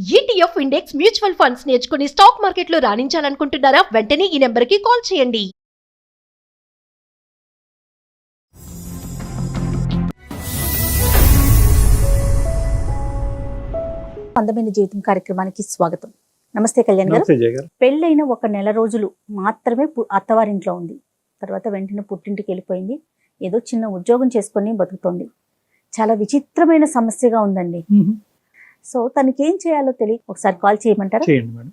ETF index mutual funds నేర్చుకుని stock మార్కెట్లో రాణించాలనుకుంటున్నారా? వెంటనే ఈ నెంబర్కి కాల్ చేయండి. అందమైన జీవితం కార్యక్రమానికి స్వాగతం. నమస్తే కళ్యాణ్ గారు. పెళ్ళైన ఒక నెల రోజులు మాత్రమే అత్తవారింట్లో ఉంది. తర్వాత వెంటనే పుట్టింటికి వెళ్ళిపోయింది. ఏదో చిన్న ఉద్యోగం చేసుకొని బతుకుతోంది. చాలా విచిత్రమైన సమస్యగా ఉందండి. సో తనకి ఏం చేయాలో తెలియదు. ఒకసారి కాల్ చేయమంటారా? చేయండి మేడం.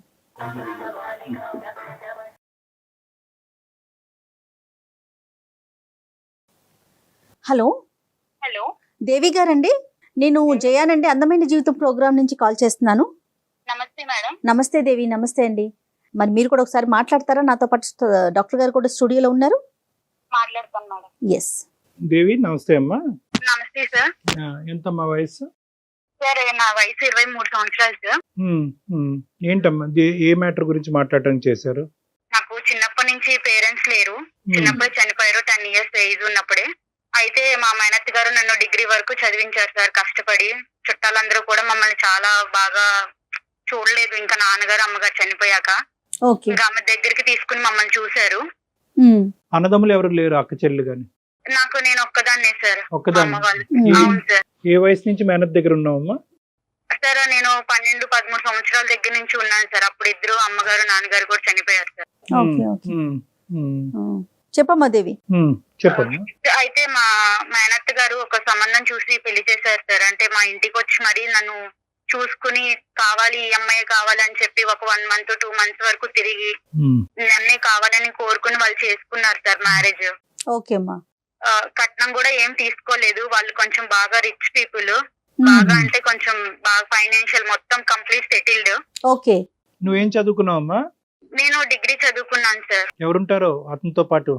హలో హలో దేవి గారండి, నేను జయానండి, అందమైన జీవితం ప్రోగ్రామ్ నుంచి కాల్ చేస్తున్నాను. నమస్తే మేడం. నమస్తే దేవి. నమస్తే అండి. మరి మీరు కూడా ఒకసారి మాట్లాడతారా? నాతో పాటు డాక్టర్ గారు కూడా స్టూడియోలో ఉన్నారు. మాట్లాడతాను మేడం. ఎస్ దేవి నమస్తే అమ్మా. నమస్తే సార్. ఎంతమ్మా వయసు? సార్ నా వయసు 23 సంవత్సరాలు సార్. ఏంటమ్మా ఏ మ్యాటర్ గురించి మాట్లాడటం చేశారు? నాకు చిన్నప్పటి నుంచి పేరెంట్స్ లేరు. చిన్నప్పుడు చనిపోయారు. 10 years ఏజ్ ఉన్నప్పుడే. అయితే మా మేనత్త గారు నన్ను డిగ్రీ వరకు చదివించారు సార్ కష్టపడి. చుట్టాలందరూ కూడా మమ్మల్ని చాలా బాగా చూడలేదు. ఇంకా నాన్నగారు అమ్మగారు చనిపోయాక ఇంకా ఆమె దగ్గరికి తీసుకుని మమ్మల్ని చూశారు. అన్నదమ్ములు ఎవరు లేరు? అక్క చెల్లి గాని? నేను ఒక్కదాన్నే సార్. ఒక్కదాన్ని. అవును సార్. ఏ వయసు నుంచి మేనత్ దగ్గర ఉన్నావమ్మా? సార్ నేను 12-13 సంవత్సరాల దగ్గర నుంచి ఉన్నాను సార్. అప్పుడు ఇద్దరు అమ్మగారు నాన్నగారు కూడా చనిపోయారు సార్. చెప్పమ్మా దేవి. చెప్పండి. అయితే మా మేనత్త గారు ఒక సంబంధం చూసి పెళ్లి చేశారు సార్. అంటే మా ఇంటికి వచ్చి మరి నన్ను చూసుకుని కావాలి, ఈ అమ్మాయి కావాలని చెప్పి ఒక 1 month 2 months వరకు తిరిగి నన్నే కావాలని కోరుకుని వాళ్ళు చేసుకున్నారు సార్ మ్యారేజ్. ఓకే అమ్మా. కట్నం కూడా ఏం తీసుకోలేదు. వాళ్ళు కొంచెం బాగా రిచ్ పీపుల్. బాగా అంటే కొంచెం బాగా ఫైనాన్షియల్ మొత్తం కంప్లీట్ సెటిల్డ్. ఓకే. నువ్వేం చదువుకున్నావమ్మా? నేను డిగ్రీ చదువుకున్నాను సార్. ఎవరుంటారో అతనితో పాటు?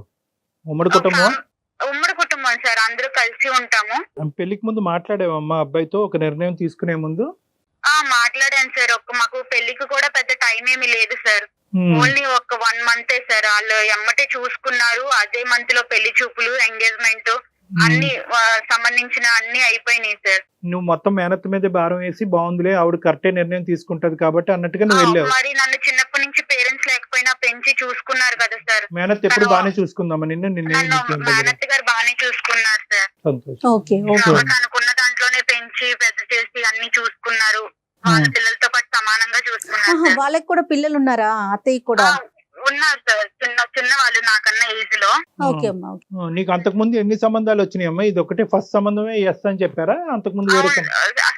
ఉమ్మడి కుటుంబం? ఉమ్మడి కుటుంబం సార్. అందరూ కలిసి ఉంటాము. పెళ్లికి ముందు మాట్లాడేవమ్మా అబ్బాయితో ఒక నిర్ణయం తీసుకునే ముందు? మాట్లాడాను సార్. మాకు పెళ్లికి కూడా పెద్ద టైం ఏమీ లేదు సార్. ఓన్లీ ఒక 1 month సార్. వాళ్ళు ఎమ్మటే చూసుకున్నారు. అదే మంత్ లో పెళ్లి చూపులు, ఎంగేజ్మెంట్ అన్ని సంబంధించిన అన్ని అయిపోయినాయి సార్. నువ్వు మొత్తం మేనత్ మీద భారం వేసి బాగుందిలే ఆవిడ కరెక్టే నిర్ణయం తీసుకుంటది కాబట్టి అన్నట్టుగా నువ్వు వెళ్ళావు. మరి నన్ను చిన్నప్పటి నుంచి పేరెంట్స్ లేకపోయినా పెంచి చూసుకున్నారు కదా సార్. మేనత్ ఎప్పుడు బాగానే చూసుకుందామా నిన్ను? మేనత్ గారు బాగానే చూసుకున్నారు సార్. తనకున్న దాంట్లోనే పెంచి పెద్ద చేసి అన్ని చూసుకున్నారు. వాళ్ళ పిల్లలతో పాటు సమానంగా చూసుకున్నారు. వాళ్ళకి కూడా పిల్లలు ఉన్నారా? అత్తయ్య కూడా ఉన్నారు సార్. చిన్న వాళ్ళు నాకన్నా ఏజ్ లో. నీకు అంతకు ముందు ఎన్ని సంబంధాలు వచ్చినాయి అమ్మా? ఇది ఒకటే ఫస్ట్ సంబంధమే ఎస్ అని చెప్పారా? అంతకు ముందు వేరే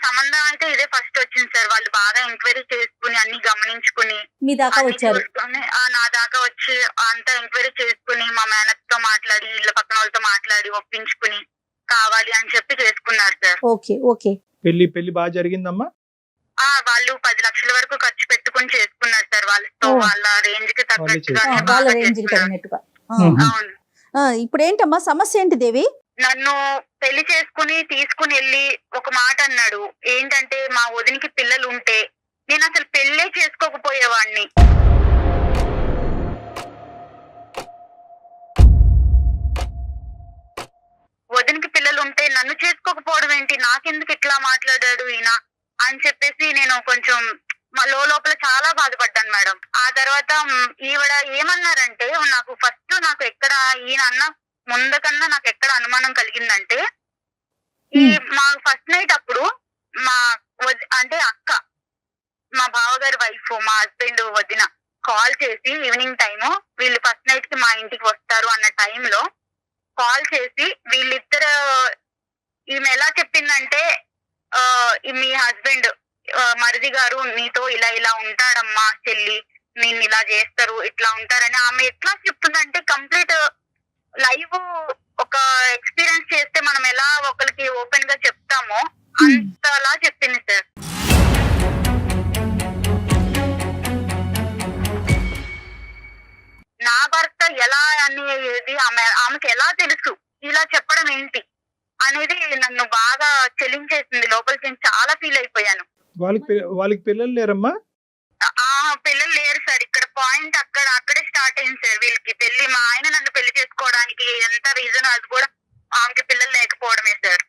సంబంధం అయితే ఇదే ఫస్ట్ వచ్చింది సార్. వాళ్ళు బాగా ఎంక్వైరీ చేసుకుని అన్ని గమనించుకుని మీ దాకా వచ్చారు. నా దాకా వచ్చి అంతా ఎంక్వైరీ చేసుకుని మా మేనత్ తో మాట్లాడి ఇళ్ళ పక్కన వాళ్ళతో మాట్లాడి ఒప్పించుకుని కావాలి అని చెప్పి చేసుకున్నారు సార్. Okay okay. పెళ్లి బాగా జరిగిందమ్మా? వాళ్ళు 10 లక్షల వరకు ఖర్చు పెట్టుకుని చేసుకున్నారు సార్. వాళ్ళతో వాళ్ళ రేంజ్ కి తగ్గట్టుగా. ఇప్పుడు ఏంటమ్మా సమస్య ఏంటి దేవి? నన్ను పెళ్లి చేసుకుని తీసుకుని వెళ్ళి ఒక మాట అన్నాడు. ఏంటంటే మా వదినికి పిల్లలు ఉంటే నేను అసలు పెళ్లే చేసుకోకపోయేవాడిని. వదినికి పిల్లలు ఉంటే నన్ను చేసుకోకపోవడం ఏంటి, నాకెందుకు ఇట్లా మాట్లాడాడు ఈయన అని చెప్పేసి నేను కొంచెం లోపల చాలా బాధపడ్డాను మేడం. ఆ తర్వాత ఈవిడ ఏమన్నారంటే, నాకు ఎక్కడ ఈయన అన్న ముందుకన్నా నాకు ఎక్కడ అనుమానం కలిగిందంటే, మా ఫస్ట్ నైట్ అప్పుడు అంటే అక్క, మా బావగారి వైఫ్, మా హస్బెండ్ వదిన కాల్ చేసి ఈవినింగ్ టైము వీళ్ళు ఫస్ట్ నైట్ కి మా ఇంటికి వస్తారు అన్న టైంలో కాల్ చేసి వీళ్ళిద్దరు, ఈమె ఎలా చెప్పిందంటే, మీ హస్బెండ్ మరిది గారు నీతో ఇలా ఉంటాడమ్మా చెల్లి, నిన్ను ఇలా చేస్తారు, ఇట్లా ఉంటారని ఆమె ఎట్లా చెప్తుందంటే కంప్లీట్ లైవ్ ఒక ఎక్స్పీరియన్స్ చేస్తే మనం ఎలా ఒకరికి ఓపెన్ గా చెప్తామో అంతలా చెప్పింది సార్. నా భర్త ఎలా అనేది ఆమెకి ఎలా తెలుసు, ఇలా చెప్పడం ఏంటి అనేది నన్ను బాగా చెలించేసింది. లోపలికి నేను చాలా ఫీల్ అయిపోయాను. వాళ్ళకి పిల్లలు లేరమ్మా? పిల్లలు లేరు సార్. ఇక్కడ పాయింట్ అక్కడే స్టార్ట్ అయింది సార్. వీళ్ళకి పెళ్లి, మా ఆయన నన్ను పెళ్లి చేసుకోవడానికి ఎంత రీజన్ అది కూడా ఆమెకి పిల్లలు లేకపోవడమే సార్.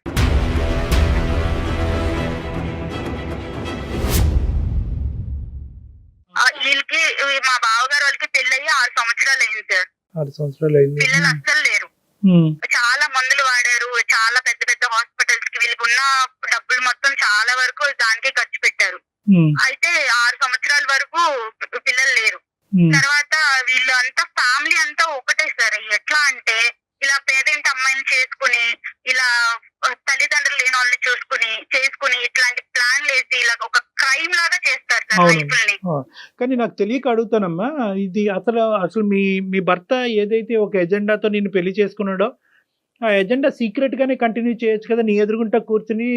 సంవత్సరాలు అయింది సార్. 6 సంవత్సరాలు అయింది. పిల్లలు అస్సలు లేరు. చాలా మందులు వాడారు, చాలా పెద్ద పెద్ద హాస్పిటల్స్ కి వీళ్ళకి ఉన్న డబ్బులు మొత్తం చాలా వరకు దానికే ఖర్చు పెట్టారు. అయితే 6 సంవత్సరాల వరకు పిల్లలు లేరు. తర్వాత వీళ్ళు అంతా ఫ్యామిలీ అంతా ఒకటే సార్. ఎట్లా అంటే ఇలా పేదింటి అమ్మాయిని చేసుకుని, ఇలా తల్లిదండ్రులు లేని వాళ్ళని చేసుకుని ఇట్లాంటి ప్లాన్ వేసి ఇలా ఒక క్రైమ్ లాగా చేస్తారు సార్ లైఫ్ని. కానీ నాకు తెలియక అడుగుతానమ్మా, ఇది అసలు మీ భర్త ఏదైతే ఒక ఎజెండాతో నిన్ను పెళ్లి చేసుకున్నాడో ఆ ఎజెండా సీక్రెట్ గానే కంటిన్యూ చేయొచ్చు కదా. నీ ఎదురుగుంటా కూర్చుని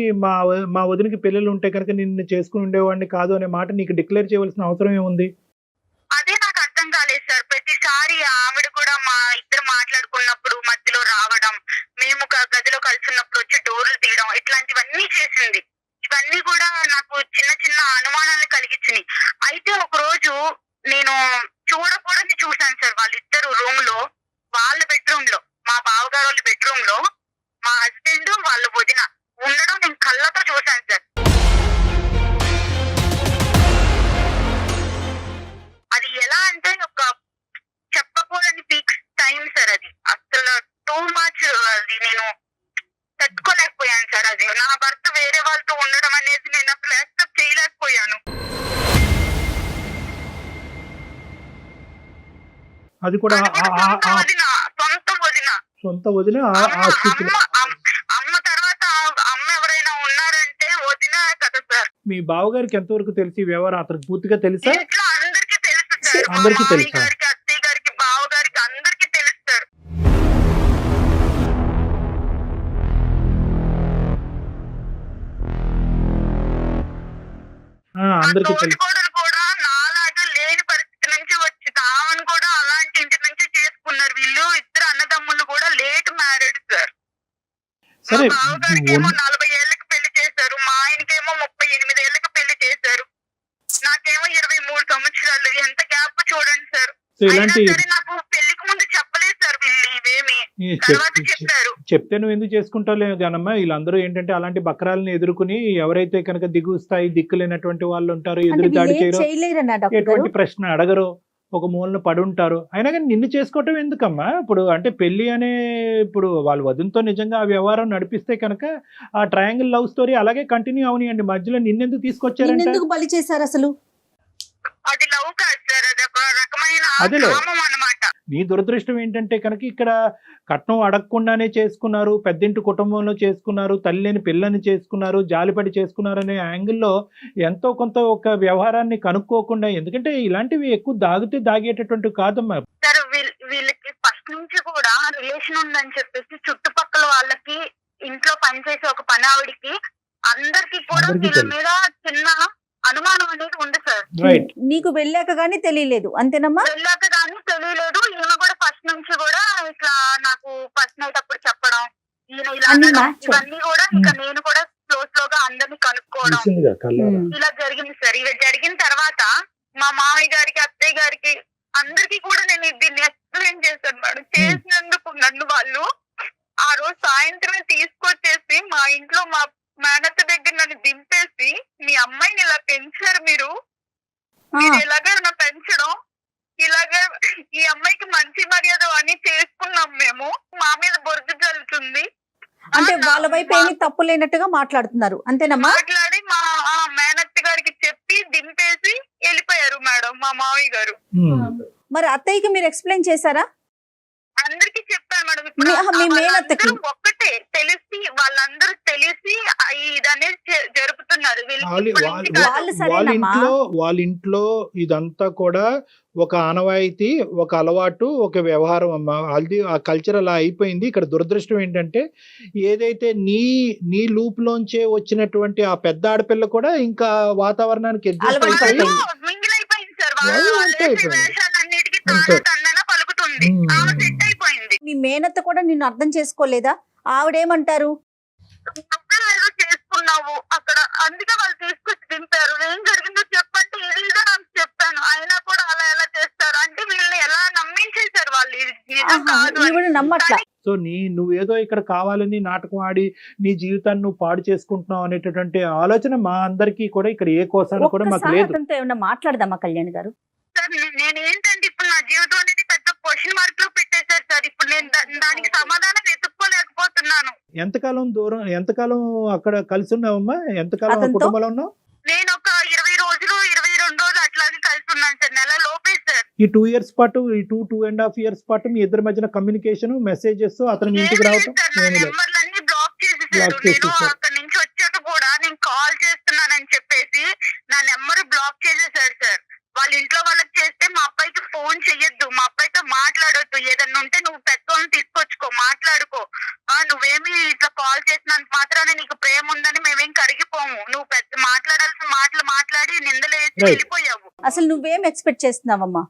మా వదినకి పిల్లలు ఉంటే కనుక నిన్ను చేసుకుని ఉండేవాడిని కాదు అనే మాట నీకు డిక్లేర్ చేయవలసిన అవసరం ఏముంది? అదే నాకు అర్థం కాలేదు సార్. ప్రతిసారి ఆవిడ కూడా మా ఇద్దరు మాట్లాడుకున్నప్పుడు మధ్యలో రావడం, మేము గదిలో కలిసి ఉన్నప్పుడు వచ్చి డోర్లు తీయడం, ఇట్లాంటివన్నీ చేసింది. ఇవన్నీ కూడా నాకు చిన్న చిన్న అనుమానాలు కలిగించినాయి. అయితే ఒక రోజు నేను చూడకూడని చూశాను సార్. వాళ్ళిద్దరు రూమ్ లో, వాళ్ళ బెడ్రూమ్ లో, మా బావగారు వాళ్ళ బెడ్రూమ్ లో మా హస్బెండ్ వాళ్ళ వదిన ఉండడం నేను కళ్ళతో చూశాను సార్. అది ఎలా అంటే ఒక చెప్పకూడని పీక్ టైం సార్. అది అసలు టూ మచ్. అది నేను తట్టుకోలేకపోయాను సార్. అది నా భర్త వేరే వాళ్ళతో ఉండడం అనేది నేను అసలు యాక్సెప్ట్ చేయలేకపోయాను. అది కూడా సొంత వదిన. అమ్మ తర్వాత అమ్మ ఎవరైనా ఉన్నారంటే వదిన కదా సార్. మీ బావగారికి ఎంతవరకు తెలిసి వ్యవహారం అతనికి పూర్తిగా తెలుసా? ఇంట్లో అందరికీ తెలుసు సార్. అందరికీ తెలుసా? గారికి, అత్తయ్య గారికి, బావ గారికి అందరికీ తెలుసు సార్. అందరికీ తెలుసు. కూడా నాలాగా లేని పరిస్థితి నుంచి వచ్చి తామను కూడా అలాంటి ఇంటి నుంచి చేసుకున్నారు. వీళ్ళు ఇద్దరు అన్నదమ్ములు కూడా లేట్ మ్యారేడ్ సార్. సరే, మా బావగారికేమో 40 ఏళ్ళకి పెళ్లి చేశారు, మా ఆయనకేమో 38 ఏళ్ళకి పెళ్లి చేశారు, నాకేమో 23 సంవత్సరాలు. ఎంత గ్యాప్ చూడండి సార్. అయినా సరే నాకు పెళ్లికి ముందు చెప్పలేదు సార్ వీళ్ళు ఇవేమి. తర్వాత చెప్పారు. చెప్తే నువ్వు ఎందుకు చేసుకుంటావు కానమ్మా. వీళ్ళందరూ ఏంటంటే అలాంటి బక్రాలను ఎదుర్కొని ఎవరైతే కనుక దిగు స్థాయి దిక్కులేనటువంటి వాళ్ళు ఉంటారో, ఎదురు దాడి చేయరు, ఎటువంటి ప్రశ్న అడగరు, ఒక మూలన పడి ఉంటారు. అయినా కానీ నిన్ను చేసుకోవటం ఎందుకమ్మా? ఇప్పుడు అంటే పెళ్లి అనే ఇప్పుడు వాళ్ళ వదినతో నిజంగా ఆ వ్యవహారం నడిపిస్తే కనుక ఆ ట్రయాంగిల్ లవ్ స్టోరీ అలాగే కంటిన్యూ అవనియండి. మధ్యలో నిన్నెందుకు తీసుకొచ్చారంటే ఎందుకు బలి చేశారు అసలు? అది లవ్ కాదు సార్, అది ఒక రకమైన కామం అన్నమాట. నీ దురదృష్టం ఏంటంటే కనుక ఇక్కడ కట్నం అడగకుండానే చేసుకున్నారు, పెద్దింటి కుటుంబంలో చేసుకున్నారు, తల్లిని పిల్లని చేసుకున్నారు, జాలిపడి చేసుకున్నారు అనే యాంగిల్లో ఎంతో కొంత ఒక వ్యవహారాన్ని కనుక్కోకుండా, ఎందుకంటే ఇలాంటివి ఎక్కువ దాగేటటువంటి కాదమ్మా. సార్ వీళ్ళకి ఫస్ట్ నుంచి కూడా రిలేషన్ ఉందని చెప్పేసి చుట్టుపక్కల వాళ్ళకి, ఇంట్లో పనిచేసే ఒక పని ఆవిడికి, అందరికి కూడా వీళ్ళ మీద చిన్న అనుమానం అనేది ఉంది సార్. నీకు వెళ్ళాక గానీ తెలియలేదు అంతేనమ్మా? వెళ్ళాక గానీ తెలియలేదు. ఈయన కూడా ఫస్ట్ నుంచి కూడా ఇట్లా నాకు ఫస్ట్ నైట్ అప్పుడు చెప్పడం, ఈయన ఇలా ఇవన్నీ కూడా ఇక నేను కూడా స్లోగా అందరినీ కనుక్కోవడం ఇలా జరిగింది సార్. ఇవి జరిగిన తర్వాత మా మామయ్య గారికి, అత్తయ్య గారికి అందరికి కూడా నేను దీన్ని ఎక్స్ప్లెయిన్ చేశాను మేడం. చేసినందుకు నన్ను వాళ్ళు ఆ రోజు సాయంత్రమే తీసుకొచ్చేసి మా ఇంట్లో మా మేనత్త దగ్గర నన్ను దింపేసి, మీ అమ్మాయిని ఇలా పెంచారు మీరు ఇలాగే పెంచడం, ఇలాగే ఈ అమ్మాయికి మంచి మర్యాద అని చేసుకున్నాం మేము, మా మీద బొరుగు జల్లుతుంది అంటే వాళ్ళ వైపు ఏమీ తప్పు లేనట్టుగా మాట్లాడుతున్నారు అంతేనమ్మా? మాట్లాడి మా మేనత్త గారికి చెప్పి దింపేసి వెళ్ళిపోయారు మేడం మా మామయ్య గారు. మరి అత్తయ్యకి మీరు ఎక్స్ప్లెయిన్ చేశారా? అందరికి చెప్పాను మేడం. మీ మేనత్తకి ఒక్కటే తెలిసి, వాళ్ళందరూ తెలిసి ఇదనేది జరుపుతున్నారు. వాళ్ళ ఇంట్లో ఇదంతా కూడా ఒక ఆనవాయితీ, ఒక అలవాటు, ఒక వ్యవహారం అమ్మా. అది ఆ కల్చర్ అలా అయిపోయింది. ఇక్కడ దురదృష్టం ఏంటంటే ఏదైతే నీ లూప్ లోంచే వచ్చినటువంటి ఆ పెద్ద ఆడపిల్ల కూడా ఇంకా వాతావరణానికి అడ్జస్ట్ అయిపోయింది. మీ మేనత్త కూడా నిన్ను అర్థం చేసుకోలేదా? ఆవిడేమంటారు? చేసుకున్నావు అక్కడ, అందుకే వాళ్ళు తీసుకొచ్చి దింపారు. ఏం జరిగిందో చెప్పంటే ఇదిగా నాకు చెప్పాను. అయినా కూడా అలా ఎలా చేస్తారు అంటే వీళ్ళని ఎలా నమ్మించేశారు వాళ్ళు. నమ్మట్లా. సో నువ్వేదో ఇక్కడ కావాలని నాటకం ఆడి నీ జీవితాన్ని నువ్వు పాడు చేసుకుంటున్నావు అనేటటువంటి ఆలోచన మా అందరికీ కూడా ఇక్కడ ఏ కోసాన్ని కూడా మాకు లేదు. ఏమన్నా మాట్లాడదామా కళ్యాణ్ గారు? సార్ నేను ఏంటంటే ఇప్పుడు నా జీవితం అనేది పెద్ద క్వశ్చన్ మార్క్ లో పెట్టేశారు సార్. ఇప్పుడు నేను దానికి సమాధానం వెతుక్కోలేకపోతున్నాను. ఎంతకాలం అక్కడ కలిసి ఉన్నావమ్మా? ఎంతకాలం అతనితో? కుటుంబంలో ఉన్నావు? నేను ఒక 20 రోజులు 22 రోజులు అట్లాగే కలిసి ఉన్నాను సార్, నెల లోపే సార్. ఈ 2 years పాటు, ఈ 2.5 years పాటు మీ ఇద్దరి మధ్యన కమ్యూనికేషన్, మెసేజెస్, అతను మీ ఇంటికి రావటం నా ఏమీ లేదు. నెంబర్లన్నీ బ్లాక్ చేసేసారు. బ్లాక్ నేను చేసేసారు. అక్కడ నుంచి వచ్చాక కూడా నేను కాల్ చేస్తున్నానని చెప్పేసి నా నెంబర్ బ్లాక్ చేసేసారు సార్. వాళ్ళ ఇంట్లో వాళ్ళకి చేస్తే మా అబ్బాయికి ఫోన్ చెయ్యొద్దు, మా అబ్బాయితో మాట్లాడొద్దు, ఏదన్నా ఉంటే నువ్వు పెద్దోళ్ళని తీసుకొచ్చుకో, మాట్లాడుకో, నువ్వేమి ఇట్లా కాల్ చేసినంత మాత్రాన్ని నీకు ప్రేమ ఉందని మేమేం కరిగిపోము, నువ్వు పెద్ద మాట్లాడాల్సిన మాటలు మాట్లాడి నిందలేసి Right. వెళ్ళిపోయావు. అసలు నువ్వేం ఎక్స్పెక్ట్ చేస్తున్నావమ్మా?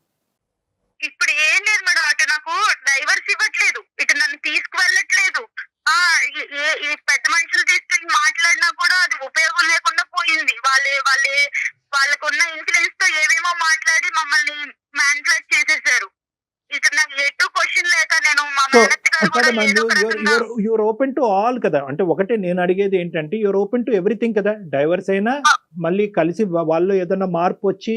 ఇప్పుడు ఏం లేదు మేడం, అటు నాకు డైవర్స్ ఇవ్వట్లేదు, ఇటు నన్ను తీసుకువెళ్ళట్లేదు. ఈ పెద్ద మనుషులు తీసుకెళ్ళి మాట్లాడినా కూడా అది ఉపయోగం లేకుండా పోయింది. వాళ్ళకున్న ఇన్ఫ్లుయెన్స్ తో ఏమేమో మాట్లాడి మమ్మల్ని మ్యానిపులేట్ చేసేసారు. ఇక నాకు ఎటు క్వశ్చన్ లేక నేను మా మేనత్త గారు కూడా ఏదో ఒక రకంగా యువర్ ఓపెన్ టు ఆల్ కదా. అంటే ఒకటే నేను అడిగేది ఏంటంటే, యువర్ ఓపెన్ టు ఎవ్రీథింగ్ కదా. డైవర్స్ అయినా మళ్ళీ కలిసి వాళ్ళు ఏదైనా మార్పు వచ్చి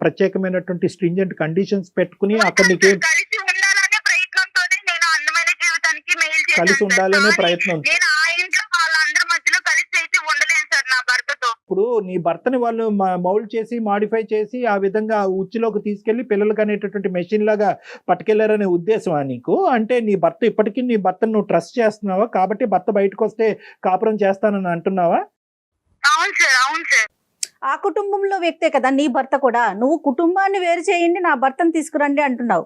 ప్రత్యేకమైనటువంటి స్ట్రింజెంట్ కండిషన్స్ పెట్టుకుని అక్కడ నీకేం కలిసి ఉండాలనే ప్రయత్నంతోనే నేను అందమైన జీవితానికి మెయిల్ చేశాను కలిసి సార్. ఉండాలనే కానీ ప్రయత్నం. నేను ఆ ఇంట్లో వాళ్ళందరి మధ్యలో కలిసి అయితే ఉండలేను సార్ నా భర్తతో. ఇప్పుడు నీ భర్తని వాళ్ళు మౌల్డ్ చేసి, మాడిఫై చేసి, ఆ విధంగా ఉచ్చులోకి తీసుకెళ్లి పిల్లలకి అనేటటువంటి మెషిన్ లాగా పట్టుకెళ్లారనే ఉద్దేశమా నీకు? అంటే నీ భర్త ఇప్పటికీ నీ భర్తను నువ్వు ట్రస్ట్ చేస్తున్నావా? కాబట్టి భర్త బయటకు వస్తే కాపురం చేస్తానని అంటున్నావా? అవును సార్, అవును సార్. ఆ కుటుంబంలో వ్యక్తే కదా నీ భర్త కూడా. నువ్వు కుటుంబాన్ని వేరు చేయండి, నా భర్తను తీసుకురండి అంటున్నావు.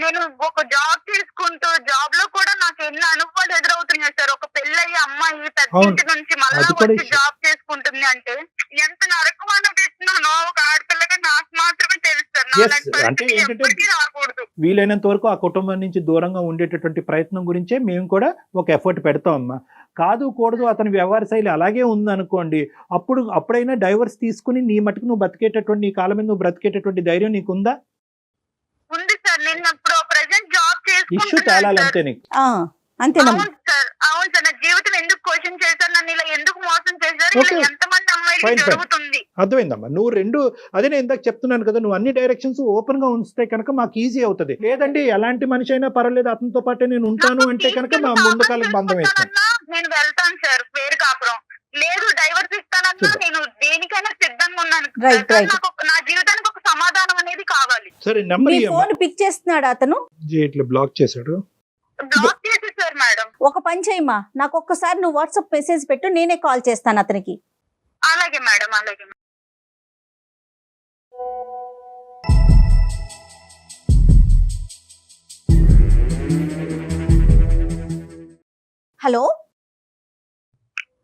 నేను ఒక జాబ్ చేసుకుంటూ జాబ్ లో కూడా నాకు ఎన్ని అనుభవాలు ఎదురవుతున్నాయి సార్. ఒక పెళ్ళయ్యి అమ్మాయి పెద్దింటి నుంచి మళ్ళా అది కూడా వచ్చి జాబ్ చేసుకుంటుంది అంటే ఎంత నరకం అనిపిస్తున్నానో ఒక ఆడపిల్లగా నాకు మాత్రమే తెలుస్తారు. Yes, నాలాంటి అంటే పరిస్థితి ఏంటంటే ఎప్పటికీ రాకూడదు. వీలైనంత వరకు ఆ కుటుంబం నుంచి దూరంగా ఉండేటటువంటి ప్రయత్నం గురించే మేము కూడా ఒక ఎఫర్ట్ పెడతాం అమ్మా. కాదు కూడదు అతని వ్యవహార శైలి అలాగే ఉందనుకోండి, అప్పుడైనా డైవర్స్ తీసుకుని నీ మటుకు నువ్వు బతికేటటువంటి, నీ కాలం మీద నువ్వు బ్రతికేటటువంటి ధైర్యం నీకుందా? ఉంది సార్. నేను ఇప్పుడు ప్రెసెంట్ జాబ్ ఇష్యూ చేసుకుంటున్నాను తేలాలంతే సార్. నీకు. అంతేనమ్మా. అవును సార్, అవును సార్. నా జీవితం ఎందుకు క్వశ్చన్ చేశారు, నన్ను ఇలా ఎందుకు మోసం చేశారు, ఇలా Okay. ఎంతమంది అమ్మాయిలు Fine, fine. జరుగుతుంది. అర్థమైందమ్మా. నువ్వు అదే నేను ఇందాక చెప్తున్నాను కదా, నువ్వు అన్ని డైరెక్షన్స్ ఓపెన్ గా ఉంచితే కనుక మాకు ఈజీ అవుతుంది. లేదండి ఎలాంటి మనిషి అయినా పర్వాలేదు అతనితో పాటే నేను ఉంటాను అంటే కనుక మా ముందు కాలకు బంధం వేస్తాను. నేను వెళ్తాను సార్ వేరు కాపురం. లేదు డైవర్స్ ఇస్తానన్నా Super. నేను దేనికైనా సిద్ధంగా ఉన్నాను. Right, sir, right. నా జీవితానికి ఒక సమాధానం అనేది కావాలి. సరే నెంబర్ నీ ఫోన్ పిక్ చేస్తున్నాడు అతను. ఇట్లా బ్లాక్ చేశాడు. బ్లాక్ చేసేసారు మేడం. ఒక పని చేయమ్మా, నాకు ఒక్కసారి నువ్వు వాట్సాప్ మెసేజ్ పెట్టు, నేనే కాల్ చేస్తాను అతనికి. అలాగే మేడం, అలాగే. హలో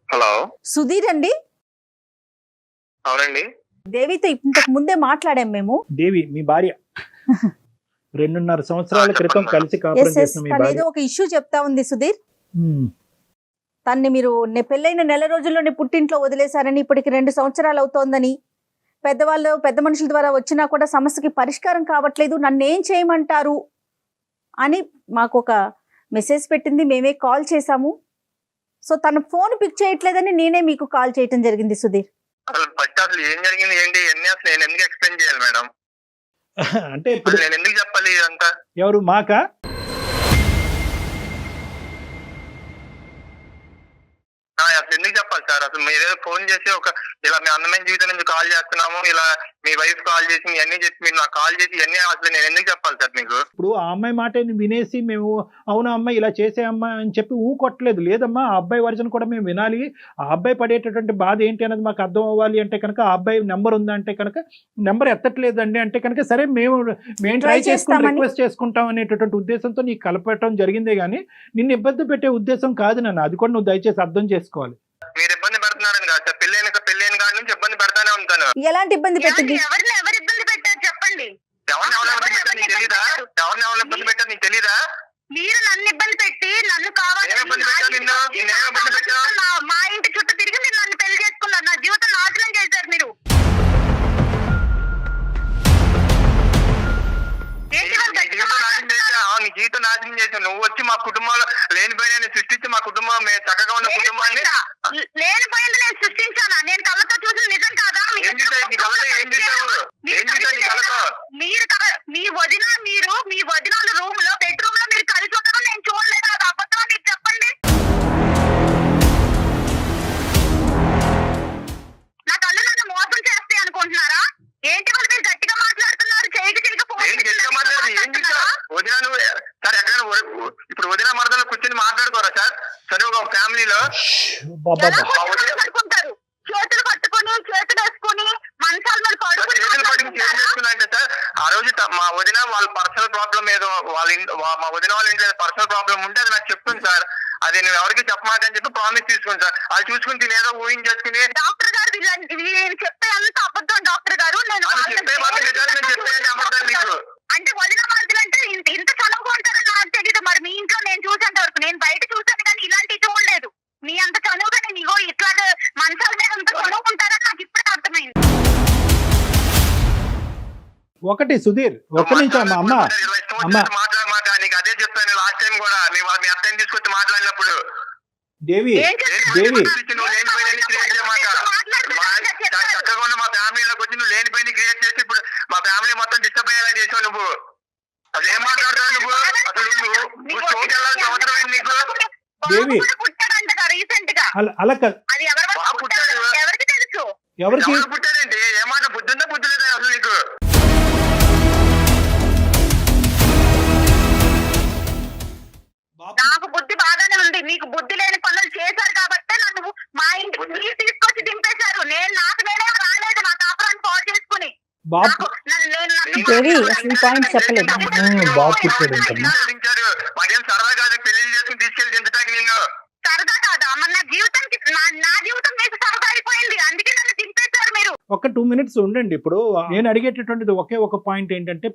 హలో, సుధీర్ అండి. అవునండి. దేవితో ఇంతకు ముందే మాట్లాడాం మేము. దేవి మీ భార్య 2.5 సంవత్సరాల క్రితం కలిసి కాపురం చేసిన మీ తను భార్య. ఏదో ఒక ఇష్యూ చెప్తా ఉంది సుధీర్. తన్ని మీరు పెళ్ళైన నెల రోజుల్లోనే పుట్టింట్లో వదిలేశారని, ఇప్పటికి 2 సంవత్సరాలు అవుతోందని, పెద్ద మనుషుల ద్వారా వచ్చినా కూడా సమస్యకి పరిష్కారం కావట్లేదు, నన్ను ఏం చేయమంటారు అని మాకు ఒక మెసేజ్ పెట్టింది. మేమే కాల్ చేశాము. సో తన ఫోన్ పిక్ చేయట్లేదని నేనే మీకు కాల్ చేయటం జరిగింది సుధీర్. అసలు ఏం జరిగింది ఏంటి అన్ని అసలు నేను ఎందుకు ఎక్స్ప్లెయిన్ చేయాలి మేడం? అంటే ఇప్పుడు నేను ఎందుకు చెప్పాలి ఇదంతా? ఎవరు మాకా? అసలు ఎందుకు చెప్పాలి సార్? అసలు మీరేదో ఫోన్ చేసి ఇలా మీ అందమైన జీవితం నుంచి కాల్ చేస్తున్నాము, ఇలా మీ వైఫ్ కాల్ చేసి మీ అన్ని చెప్పి మీరు నాకు కాల్ చేసి ఇవన్నీ అసలు నేను ఎందుకు చెప్పాలి సార్ మీకు? ఇప్పుడు ఆ అమ్మాయి మాటని వినేసి మేము అవునా అమ్మాయి ఇలా చేసే అమ్మాయి అని చెప్పి కొట్టలేదు. లేదమ్మా, ఆ అబ్బాయి వర్జన్ కూడా మేము వినాలి. ఆ అబ్బాయి పడేటటువంటి బాధ ఏంటి అనేది మాకు అర్థం అవ్వాలి అంటే కనుక, ఆ అబ్బాయి నెంబర్ ఉందా అంటే కనుక నెంబర్ ఎత్తట్లేదండి అంటే కనుక సరే మేము ట్రై చేసుకుని రిక్వెస్ట్ చేసుకుంటాం అనేటటువంటి ఉద్దేశంతో నీకు కలపటం జరిగిందే కానీ నిన్ను ఇబ్బంది పెట్టే ఉద్దేశం కాదు నాన్న. అది కూడా నువ్వు దయచేసి అర్థం చేసుకోవాలి. మీరు ఇబ్బంది పెడుతున్నారని కాదు సార్, పెళ్ళైన కాడి నుంచి ఇబ్బంది పెడతానే ఉంటాను. ఎలాంటి ఇబ్బంది పెట్టింది? ఎవరు ఇబ్బంది పెట్టారు చెప్పండి. ఎవరిని ఇబ్బంది పెట్టారు నీకు తెలీదా? ఎవరిని ఇబ్బంది పెట్టారు నీకు తెలీదా? మీరు నన్ను ఇబ్బంది పెట్టి నన్ను కావాలి మా ఇంటి చుట్టూ తిరిగి మీరు నన్ను పెళ్లి చేసుకున్నారు. నా జీవితం నాశనం చేశారు మీరు. నీ జీవితం నాశనం చేశావు. నువ్వు వచ్చి మా కుటుంబంలో లేనిపోయిన సృష్టించి మా కుటుంబం మేము చక్కగా ఉన్న కుటుంబాన్ని లేనిపోయింది నేను సృష్టించానా? నేను కళ్ళతో చూసిన నిజం కాదా? మీ వదిన మీ వదినాలు రూమ్ ఎలా పడుకుంటారు? చేతులు పట్టుకుని చేతులు వేసుకుని మంచాల మీద పడుకుని అంటే సార్ ఆ రోజు మా వదిన వాళ్ళ పర్సనల్ ప్రాబ్లం ఏదో మా వదిన వాళ్ళ ఇంట్లో పర్సనల్ ప్రాబ్లం ఉంటే అది నాకు చెప్తుంది సార్. అది నువ్వు ఎవరికి చెప్పమాకని చెప్పి ప్రామిస్ తీసుకుని సార్. అది చూసుకుని తినేదో ఊహించేసుకుని డాక్టర్ గారు చెప్తే అంత అబద్ధం డాక్టర్ గారు. నేను చెప్పేయండి అబద్ధం నీకు అంటే వదిన మనుషులు అంటే ఇంత చనువుగా ఉంటారని నాకు తెలియదు. మరి మీ ఇంట్లో నేను చూసేంత వరకు, నేను బయట చూసాను కానీ ఇలాంటివి చూడలేదు. మీ అంత చనువుగా నేను ఇగో ఇట్లాగా మంచాల మీద అంత చనువుకుంటారని నాకు ఇప్పుడే అర్థమైంది. ఒకటి సుధీర్, ఒక్క నిమిషం అమ్మ మాట్లాడమాక. నీకు అదే చెప్పాను లాస్ట్ టైం కూడా, మీ అత్తని తీసుకొచ్చి మాట్లాడినప్పుడు. దేవి నువ్వు లేనిపోయిన క్రియేట్ చేయమాక. చక్కగా ఉన్న మా ఫ్యామిలీలోకి వచ్చి నువ్వు లేనిపోయిన క్రియేట్ చేసి ఇప్పుడు మా ఫ్యామిలీ మొత్తం డిస్టర్బ్ అయ్యేలా చేసావు నువ్వు. అసలు ఏం మాట్లాడుతున్నావు నువ్వు? అసలు నువ్వు షోకి వెళ్ళాల్సిన అవసరం ఏంటి నీకు? దేవి రీసెంట్ గా అలా అది ఎవరికి తెలుసు? ఎవరికి పుట్టాడండి? ఏమాట బుద్ధి ఉందా బుద్ధి లేదా అసలు నీకు? నాకు బుద్ధి బాగానే ఉంది. మీకు బుద్ధి లేని పనులు చేశారు కాబట్టి నన్ను మా ఇంటికి మీరు తీసుకొచ్చి దింపేశారు. నాకు నేనే రాలేదు నా కాపురాన్ని పాడు చేసుకుని. మాకేం సరదా కాదు పెళ్లి చేసుకుని తీసుకెళ్లి దించడానికి. నిన్ను సరదా కాదా? మరి నా జీవితానికి నా జీవితం మీకు సరదా అయిపోయింది. అందుకే నన్ను దింపేశారు మీరు. ఒక 2 minutes ఉండండి. ఇప్పుడు నేను అడిగేటటువంటిది ఒకే ఒక పాయింట్ ఏంటంటే,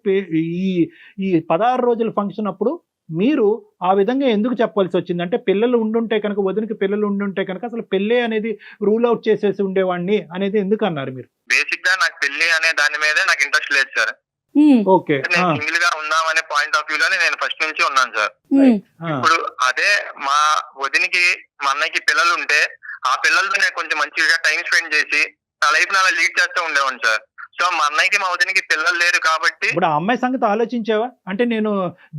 ఈ 16 రోజుల ఫంక్షన్ అప్పుడు మీరు ఆ విధంగా ఎందుకు చెప్పాల్సి వచ్చింది? అంటే పిల్లలు ఉండుంటే కనుక, వదినకి పిల్లలు ఉండుంటే కనుక అసలు పెళ్ళి అనేది రూల్ అవుట్ చేసేసి ఉండేవాడిని అనేది ఎందుకు అన్నారు మీరు? బేసిక్ గా నాకు పెళ్లి అనే దాని మీదే నాకు ఇంట్రెస్ట్ లేదు సార్. ఓకే, నేను సింగిల్ గా ఉందామనే పాయింట్ ఆఫ్ వ్యూ లోనే నేను ఫస్ట్ నుంచి ఉన్నాను సార్. ఇప్పుడు అదే మా వదినికి మా అన్నయ్యకి పిల్లలు ఉంటే ఆ పిల్లలతో నేను కొంచెం మంచిగా టైం స్పెండ్ చేసి నా లైఫ్ అలా లీడ్ చేస్తూ ఉండేవాడిని సార్. సో మా అన్నయ్యకి మా వదినికి పిల్లలు లేరు కాబట్టి. ఇప్పుడు ఆ అమ్మాయి సంగతి ఆలోచించావా? అంటే నేను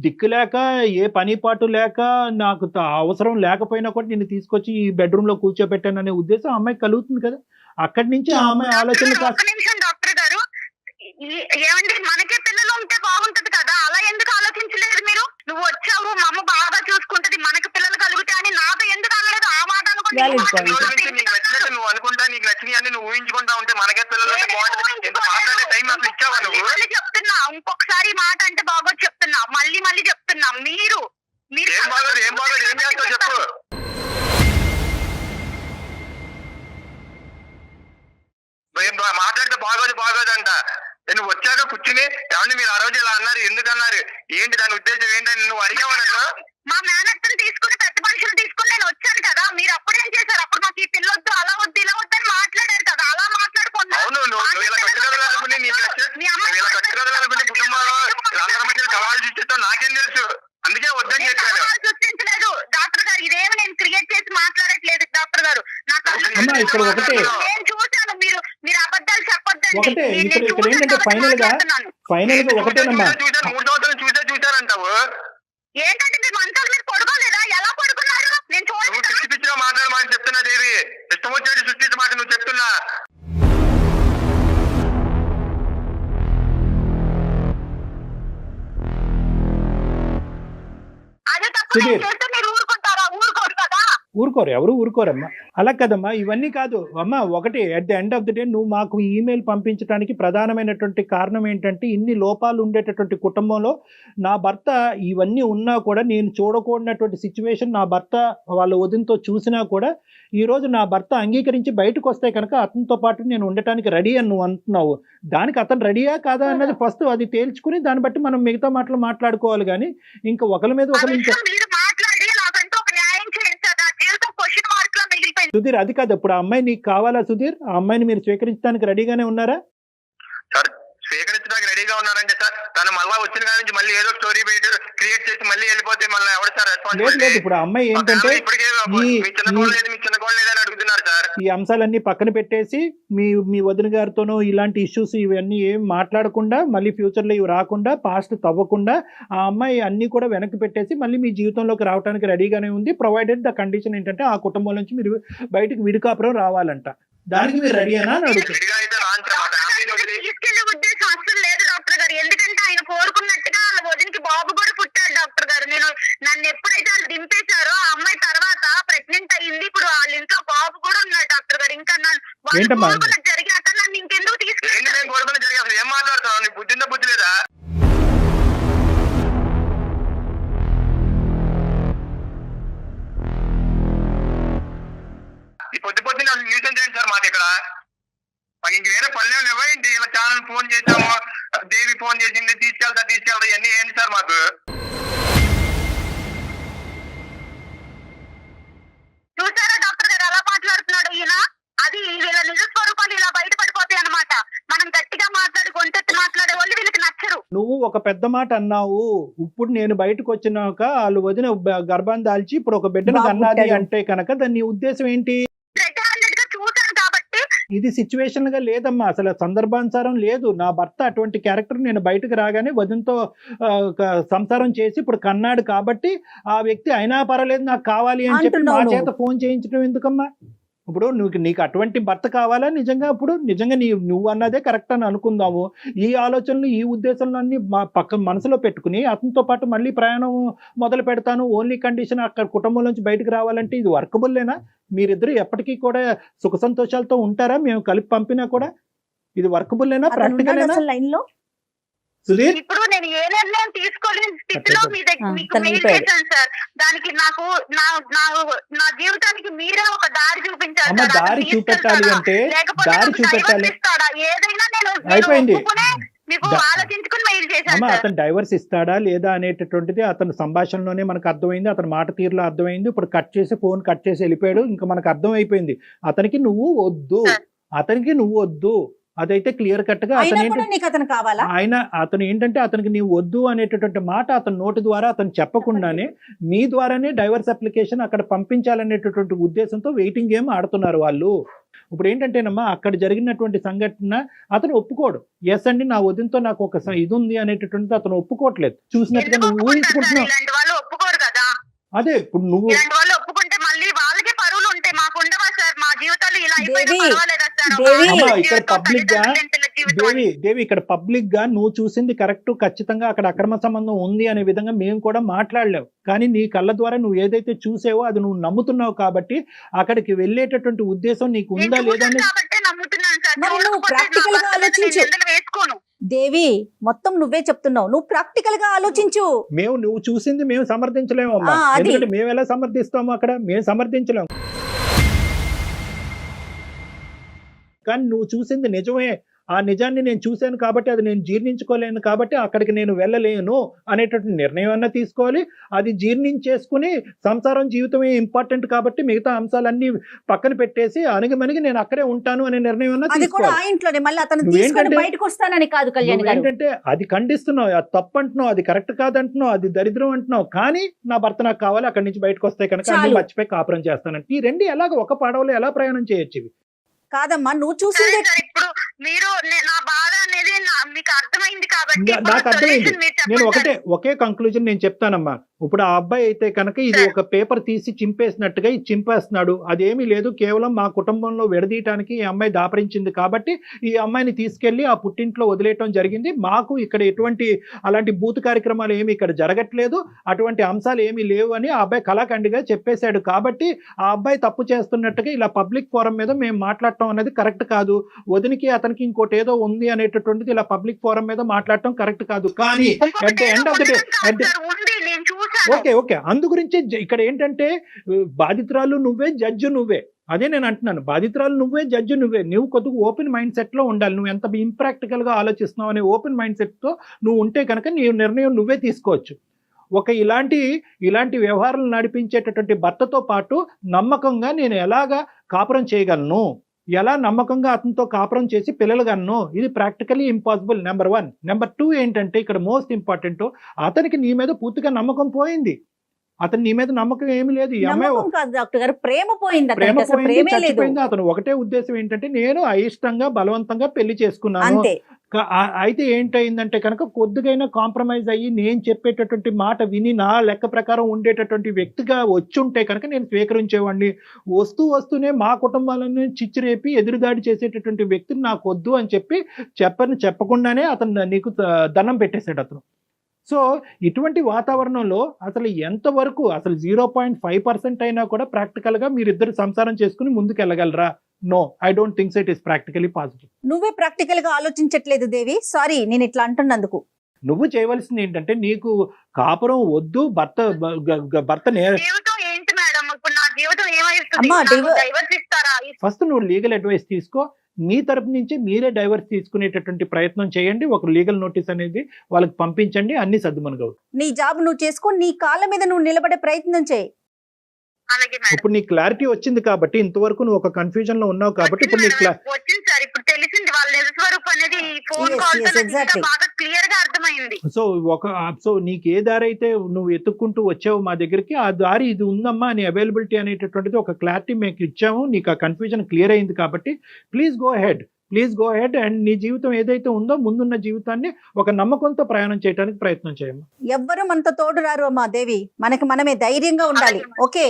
దిక్కు లేక, ఏ పని పాటు లేక, నాకు అవసరం లేకపోయినా కూడా నేను తీసుకొచ్చి ఈ బెడ్రూమ్ లో కూర్చోబెట్టాననే ఉద్దేశం ఆ అమ్మాయికి కలుగుతుంది కదా. అక్కడి నుంచి ఆ అమ్మాయి ఆలోచన డాక్టర్ గారు ఏమండి, మనకే పిల్లలు ఉంటే బాగుంటది కదా, అలా ఎందుకు ఆలోచించలేదు మీరు? నువ్వు వచ్చావు, మా అమ్మ బాగా చూసుకుంటది, మనకు పిల్లలు కలుగుతాయి అని నాతో ఎందుకు అనలేదు? ఆ మాట అనుకుంటే నువ్వు అనుకుంటా, నీకు నచ్చినవి అన్ని నువ్వు ఊహించుకుంటా ఉంటే మనకే పిల్లలు మాట్లాడే టైం అసలు ఇచ్చావా నువ్వు? చెప్తున్నా, ఇంకొకసారి మాట అంటే బాగోదు చెప్తున్నా, మళ్ళీ చెప్తున్నా. మీరు ఏం బాగోదు ఏం చేస్తావు చెప్పు. మాట్లాడితే బాగోదు అంట. నువ్వు వచ్చాక కూర్చుని ఏమంటే మీరు ఆ రోజు ఇలా అన్నారు, ఎందుకు అన్నారు, ఏంటి దాని ఉద్దేశం ఏంటని నువ్వు అడిగావు నన్ను? మా మేనత్తను తీసుకుని పెద్ద మనుషులు తీసుకుని నేను వచ్చాను కదా, మీరు అప్పుడేం చేశారు? అప్పుడు మాకు ఈ పిల్లొద్దు, అలా వద్దు, ఇలా వద్దు అని మాట్లాడారు కదా, అలా మాట్లాడుకున్నా. అవును, నువ్వు ఇలా కట్టుకోవాలనుకుని ఇలా కట్టుకోవాలనుకుని కుటుంబంలో అందరి మధ్య సవాళ్ళు చూస్తే నాకేం తెలుసు, అందుకే వద్దని చెప్పాను. సృష్టించలేదు డాక్టర్ గారు, ఇదేమి నేను క్రియేట్ చేసి మాట్లాడట్లేదు డాక్టర్ గారు. నేను చూశాను, మీరు అబద్ధాలు చెప్పొద్దండి. ఒకటే ఇక్కడ ఏంటంటే ఫైనల్ గా ఒకటేనమ్మా, 3 సంవత్సరాలు చూసారంటావు. ఏంటంటే మీరు మంచాల మీద పడుకోలేదా? ఎలా పడుకున్నారు? నేను పిచ్చి పిచ్చిగా మాట్లాడమని చెప్తున్నా దేవి, ఇష్టం వచ్చేది సృష్టించమాట నువ్వు చెప్తున్నా. అదే తప్పు చేస్తే మీరు ఊరుకుంటారా? ఊరుకోరు కదా. ఊరుకోరు, ఎవరు ఊరుకోరమ్మా. అలా కదమ్మా, ఇవన్నీ కాదు అమ్మా. ఒకటి at the end of the day నువ్వు మాకు ఈమెయిల్ పంపించడానికి ప్రధానమైనటువంటి కారణం ఏంటంటే, ఇన్ని లోపాలు ఉండేటటువంటి కుటుంబంలో నా భర్త ఇవన్నీ ఉన్నా కూడా నేను చూడకూడనటువంటి సిచ్యువేషన్ నా భర్త వాళ్ళ వదినతో చూసినా కూడా ఈరోజు నా భర్త అంగీకరించి బయటకు వస్తే కనుక అతనితో పాటు నేను ఉండటానికి రెడీ అని నువ్వు అంటున్నావు. దానికి అతను రెడీయా కాదా అన్నది ఫస్ట్ అది తేల్చుకుని దాన్ని బట్టి మనం మిగతా మాటలు మాట్లాడుకోవాలి. కానీ ఇంకా ఒకరి మీద ఒకరు ఇంకా సుధీర్ అది కాదు. ఇప్పుడు ఆ అమ్మాయి నీకు కావాలా సుధీర్? ఆ అమ్మాయిని మీరు స్వీకరించడానికి రెడీగానే ఉన్నారా? సార్ స్వీకరించడానికి రెడీగా ఉన్నారంటే సార్, తను మళ్ళీ వచ్చిన కాడి నుంచి మళ్ళీ ఏదో స్టోరీ క్రియేట్ చేసి మళ్ళీ వెళ్ళిపోతే మళ్ళీ ఎవరు సార్ రెస్పాన్స్? లేదు, ఇప్పుడు ఆ అమ్మాయి ఏంటంటే ఈ అంశాలన్నీ పక్కన పెట్టేసి మీ వదిన గారితోనూ ఇలాంటి ఇష్యూస్ ఇవన్నీ ఏం మాట్లాడకుండా, మళ్ళీ ఫ్యూచర్లో ఇవి రాకుండా, పాస్ట్ తవ్వకుండా ఆ అమ్మాయి అన్ని కూడా వెనక్కి పెట్టేసి మళ్ళీ మీ జీవితంలోకి రావడానికి రెడీగానే ఉంది. ప్రొవైడెడ్ ద కండిషన్ ఏంటంటే ఆ కుటుంబం నుంచి మీరు బయటకు విడికాపురం రావాలంట. దానికి మీరు రెడీనా అని అడుగుతారు. ఉద్దేశం అసలు లేదు డాక్టర్ గారు. ఎందుకంటే ఆయన కోరుకున్నట్టుగా వాళ్ళ వదినికి బాబు కూడా పుట్టాడు డాక్టర్ గారు. నన్ను ఎప్పుడైతే వాళ్ళు దింపేశారో ఆ అమ్మాయి తర్వాత ప్రెగ్నెంట్ అయ్యింది. ఇప్పుడు వాళ్ళ ఇంట్లో బాబు ఏంటమ్మా? జరిగిన అతను నన్ను ఇంకెందుకు ఏంటి తీసుకెళ్ళి నేను కోరుకున్న జరిగి అసలు ఏం మాట్లాడుతున్నావు? నీకు బుద్ధి ఉందా బుద్ధి లేదా? ఈ పొద్దున్న అసలు న్యూసెన్స్ ఏంటి సార్ మాది ఇక్కడ? మాకు ఇంక వేరే పల్లెలు ఇవ్వండి. ఇలా ఛానల్ ఫోన్ చేసాము, దేవి ఫోన్ చేసింది, తీసుకెళ్తా ఇవన్నీ ఏంటి సార్ మాకు? చూసారా డాక్టర్ గారు ఎలా మాట్లాడుతున్నాడు ఈయన? అది వీళ్ళ నిజ స్వరూపాలు ఇలా బయటపడిపోతాయి అన్నమాట. మనం గట్టిగా మాట్లాడి గొంతెత్తి మాట్లాడే వాళ్ళు వీళ్ళకి నచ్చరు. నువ్వు ఒక పెద్ద మాట అన్నావు. ఇప్పుడు నేను బయటకు వచ్చినాక వాళ్ళు వదిన గర్భాన్ని దాల్చి ఇప్పుడు ఒక బిడ్డను బాబు కన్నది పుట్టాడు. అంటే కనుక దాని ఉద్దేశం ఏంటి? రెడ్ హ్యాండెడ్ గా చూశాను కాబట్టి ఇది సిచ్యువేషన్ గా లేదమ్మా, అసలు సందర్భానుసారం లేదు. నా భర్త అటువంటి క్యారెక్టర్ నేను బయటకు రాగానే వదినతో సంసారం చేసి ఇప్పుడు కన్నాడు కాబట్టి ఆ వ్యక్తి అయినా పర్వాలేదు నాకు కావాలి అని చెప్పి మా అంటున్నావు చేత ఫోన్ చేయించడం ఎందుకమ్మా? ఇప్పుడు నీకు అటువంటి భర్త కావాలా? నిజంగా ఇప్పుడు నిజంగా నువ్వు అన్నదే కరెక్ట్ అని అనుకుందాము. ఈ ఆలోచనలు ఈ ఉద్దేశాలు అన్ని మా పక్క మనసులో పెట్టుకుని అతనితో పాటు మళ్ళీ ప్రయాణం మొదలు పెడతాను, ఓన్లీ కండిషన్ అక్కడ కుటుంబం నుంచి బయటకు రావాలంటే ఇది వర్కబుల్లేనా? మీరిద్దరు ఎప్పటికీ కూడా సుఖ సంతోషాలతో ఉంటారా? మేము కలిపి పంపినా కూడా ఇది వర్కబుల్లేనా? ప్రాక్టికలేనా? లైన్ లో సుధీర్, ఇప్పుడు నేను ఏ నిర్ణయం తీసుకోలేని స్థితిలో మీ దగ్గర మీకు తను మెయిల్ వెళ్ళిపోయాడు. చేశాను సార్. దానికి నాకు నా జీవితానికి మీరే ఒక దారి చూపించారు అమ్మ, సార్. అతను దారి చూపెట్టాలి తీసుకెళ్తాడా? అంటే లేకపోతే దారి నాకు చూపెట్టాలి. డైవర్స్ ఇస్తాడా? ఏదైనా నేను అయిపోయింది. ఒప్పుకునే మీకు దా- ఆలోచించుకుని మెయిల్ చేశాను అమ్మ, సార్. అతను డైవర్స్ ఇస్తాడా లేదా అనేటటువంటిది అతని సంభాషణలోనే మనకు అర్థమైంది, అతని మాట తీరులో అర్థమైంది. ఇప్పుడు ఫోన్ కట్ చేసి వెళ్ళిపోయాడు. ఇంకా మనకు అర్థం అయిపోయింది అతనికి నువ్వు వద్దు. అదైతే క్లియర్ కట్ గా అయినా అతను కూడా నీకు అతను కావాలా? అతను ఏంటంటే అతనికి నీవు వద్దు అనేటటువంటి మాట అతని నోటి ద్వారా అతను చెప్పకుండానే మీ ద్వారానే డైవర్స్ అప్లికేషన్ అక్కడ పంపించాలనేటటువంటి ఉద్దేశంతో వెయిటింగ్ గేమ్ ఆడుతున్నారు వాళ్ళు. ఇప్పుడు ఏంటంటేనమ్మా అక్కడ జరిగినటువంటి సంఘటన అతను ఒప్పుకోడు. ఎస్ అండి నా వదినతో నాకు ఒక ఇది ఉంది అనేటటువంటిది అతను ఒప్పుకోవట్లేదు. చూసినట్టుగా ఎందుకు నువ్వు ఒప్పుకుంటారు సార్? ఊహించుకుంటున్నావు. ఇలాంటి వాళ్ళు ఒప్పుకోరు కదా. అదే ఇప్పుడు నువ్వు ఇలాంటి వాళ్ళు ఒప్పుకుంటే మళ్ళీ వాళ్ళకే పరువులు ఉంటాయి, మాకు ఉండవా సార్? మా జీవితాలు ఇలా అయిపోయినా దేవి, పర్వాలేదా సార్? ఒక దేవి. అమ్మా, ఆడపిల్ల ఇక్కడ జీవితం, పబ్లిక్ గా తల్లిదండ్రులు లేని పిల్ల జీవితం అని. దేవి ఇక్కడ పబ్లిక్ గా నువ్వు చూసింది కరెక్ట్, ఖచ్చితంగా అక్కడ అక్రమ సంబంధం ఉంది అనే విధంగా మేము కూడా మాట్లాడలేవు. కానీ నీ కళ్ళ ద్వారా నువ్వు ఏదైతే చూసావో అది నువ్వు నమ్ముతున్నావు కాబట్టి అక్కడికి వెళ్ళేటటువంటి ఉద్దేశం నీకు ఉందా నేను లేదా చూశాను అని. కాబట్టే నమ్ముతున్నాను సార్. మరి నువ్వు చూడకపోతే practical నా గా భర్త మీద ఆలోచించు. నేను నిందలు వేసుకోను. దేవి, మొత్తం నువ్వే చెప్తున్నావు. నువ్వు ప్రాక్టికల్ గా ఆలోచించు. నువ్వు చూసింది మేము సమర్థించలేము అమ్మా. అది. ఎందుకంటే మేము ఎలా సమర్థిస్తాము? అక్కడ మేము సమర్థించలేము. కానీ నువ్వు చూసింది నిజమే. ఆ నిజాన్ని నేను చూశాను కాబట్టి అది నేను జీర్ణించుకోలేను కాబట్టి అక్కడికి నేను వెళ్ళలేను అనేటటువంటి నిర్ణయం అన్నా తీసుకోవాలి. అది జీర్ణించేసుకుని సంసారం జీవితమే ఇంపార్టెంట్ కాబట్టి మిగతా అంశాలన్నీ పక్కన పెట్టేసి అణిగిమణిగి నేను అక్కడే ఉంటాను అనే నిర్ణయం అన్నా అది కూడా తీసుకోవాలి. ఆ ఇంట్లోనే మళ్ళీ అతను నువ్వేంటంటే- తీసుకొని బయటకు వస్తానని కాదు కళ్యాణ్ గారు. ఏంటంటే అది ఖండిస్తున్నావు, అది తప్పు అంటున్నావు, అది కరెక్ట్ కాదంటున్నావు, అది దరిద్రం అంటున్నావు. కానీ నా భర్త నాకు కావాలి, అక్కడి నుంచి బయటకు వస్తే కనుక అన్ని చాలు. మర్చిపోయి కాపురం చేస్తానంటే ఈ రెండు ఎలాగ ఒక పడవలో ఎలా ప్రయాణం చేయొచ్చు ఇవి? కాదమ్మా, నువ్వు సరే చూసిందే. సార్, ఇప్పుడు మీరు నా బాధ అనేది మీకు అర్థమైంది కాబట్టి ఇప్పుడు నాకు అర్థమైంది. solution మీరు నేను చెప్పండి ఒకే కంక్లూజన్ నేను చెప్తానమ్మా. ఇప్పుడు ఆ అబ్బాయి అయితే కనుక ఇది సరే. ఒక పేపర్ తీసి చింపేసినట్టుగా ఇది చింపేస్తున్నాడు. అదేమీ లేదు, కేవలం మా కుటుంబంలో విడదీయటానికి ఈ అమ్మాయి దాపరించింది కాబట్టి ఈ అమ్మాయిని తీసుకెళ్లి ఆ పుట్టింట్లో వదిలేయటం జరిగింది. మాకు ఇక్కడ ఎటువంటి అలాంటి బూత్ కార్యక్రమాలు ఏమి ఇక్కడ జరగట్లేదు, అటువంటి అంశాలు ఏమీ లేవు అని ఆ అబ్బాయి కళాఖండిగా చెప్పేశాడు. కాబట్టి ఆ అబ్బాయి తప్పు చేస్తున్నట్టుగా ఇలా పబ్లిక్ ఫోరం మీద మేము మాట్లాడటం అనేది కరెక్ట్ కాదు. వదినికి అతనికి ఇంకోటి ఏదో ఉంది అనేటటువంటిది ఇలా పబ్లిక్ ఫోరం మీద మాట్లాడటం కరెక్ట్ కాదు. కానీ at the end of the day ఉంది, నేను చూసాను. ఓకే అందు గురించి ఇక్కడ ఏంటంటే బాధితురాలు నువ్వే, జడ్జి నువ్వే. అదే నేను అంటున్నాను, బాధితురాలు నువ్వే, జడ్జి నువ్వే. నువ్వు కొద్దిగా ఓపెన్ మైండ్ సెట్ లో ఉండాలి. నువ్వు ఎంత ఇంప్రాక్టికల్ గా ఆలోచిస్తున్నావు అనే ఓపెన్ మైండ్ సెట్ తో నువ్వు ఉంటే కనుక నీ నిర్ణయం నువ్వే తీసుకోవచ్చు. ఇలాంటి వ్యవహారాలు నడిపించేటటువంటి భర్తతో పాటు నమ్మకంగా నేను ఎలాగా కాపురం చేయగలను, ఎలా నమ్మకంగా అతనితో కాపురం చేసి పిల్లలు కన్ను, ఇది ప్రాక్టికలీ ఇంపాసిబుల్. నెంబర్ 1. నెంబర్ 2 ఏంటంటే ఇక్కడ మోస్ట్ ఇంపార్టెంట్, అతనికి నీ మీద పూర్తిగా నమ్మకం పోయింది. అతను నీ మీద నమ్మకం ఏమి లేదు. ఈ అమ్మాయి నమ్మకం కాదు డాక్టర్ గారు, ప్రేమ పోయింది. ప్రేమ అతనికి అసలు పోయింది, ప్రేమే లేదు. చచ్చిపోయింది. అతను ఒకటే ఉద్దేశం ఏంటంటే నేను అయిష్టంగా బలవంతంగా పెళ్లి చేసుకున్నాను. అంతే. అయితే ఏంటయిందంటే కనుక కొద్దిగైనా కాంప్రమైజ్ అయ్యి నేను చెప్పేటటువంటి మాట విని నా లెక్క ప్రకారం ఉండేటటువంటి వ్యక్తిగా వచ్చుంటే కనుక నేను స్వీకరించేవాడిని. వస్తూనే మా కుటుంబాలను చిచ్చిరేపి ఎదురుదాడి చేసేటటువంటి వ్యక్తిని నాకు వద్దు అని చెప్పకుండానే అతను నీకు దండం పెట్టేశాడు అతను. సో ఇటువంటి వాతావరణంలో అసలు ఎంతవరకు అసలు 0.5% అయినా కూడా ప్రాక్టికల్గా మీరిద్దరు సంసారం చేసుకుని ముందుకు వెళ్ళగలరా? No, I don't think so it is practically possible. నువ్వే ప్రాక్టికల్ గా ఆలోచించట్లేదు దేవి, సారీ నేను ఇట్లా అంటున్నందుకు. నువ్వు చేయవలసింది ఏంటంటే నీకు కాపురం వద్దు, భర్త జీవితం ఏంటి మేడం, ఇప్పుడు నా జీవితం అమ్మా, ఏమైతుంది, డైవర్స్ ఇస్తారా? ఫస్ట్ నువ్వు లీగల్ అడ్వైస్ తీసుకో. మీ తరపు నుంచి మీరే డైవర్స్ తీసుకునేటటువంటి ప్రయత్నం చేయండి. ఒక లీగల్ నోటీస్ అనేది వాళ్ళకి పంపించండి, అన్ని సర్దుమనుగా. నీ జాబ్ నువ్వు చేసుకో, నీ కాళ్ళ మీద నువ్వు నిలబడే ప్రయత్నం చేయి. అలాగే మేడం. ఇప్పుడు నీ క్లారిటీ వచ్చింది కాబట్టి, ఇంతవరకు నువ్వు ఒక కన్ఫ్యూజన్ లో ఉన్నావు కాబట్టి ఇప్పుడు నీ వచ్చింది సార్, ఇప్పుడు తెలిసింది వాళ్ళ నిజ స్వరూపం అనేది phone Yes, call yes, exactly. బాగా క్లియర్ గా అర్థమైంది. సో నీకు ఏ దారి అయితే నువ్వు ఎత్తుక్కుంటూ వచ్చావు మా దగ్గరికి, ఆ దారి ఇది ఉందమ్మా అని అవైలబిలిటీ అనేటటువంటిది ఒక క్లారిటీ మీకు ఇచ్చాము. నీకు ఆ కన్ఫ్యూజన్ క్లియర్ అయింది కాబట్టి ప్లీజ్ గో హెడ్ అండ్ నీ జీవితం ఏదైతే ఉందో ముందున్న జీవితాన్ని ఒక నమ్మకంతో ప్రయాణం చేయడానికి ప్రయత్నం చేయమ్మా. ఎవ్వరు మనతో తోడు రారు అమ్మా దేవి, మనకి మనమే ధైర్యంగా ఉండాలి. Okay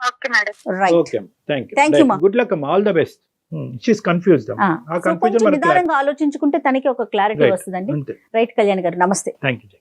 okay madam. Right, okay, thank Thank you, you, ma. Good luck అమ్మా, all the best. She's confused. ఆ కొంచెం కన్ఫ్యూజన్ నిదానంగా ఆలోచించుకుంటే తనకి ఒక క్లారిటీ Right. వస్తుందండి. అంతే. రైట్ కళ్యాణ్ గారు, నమస్తే. Thank you.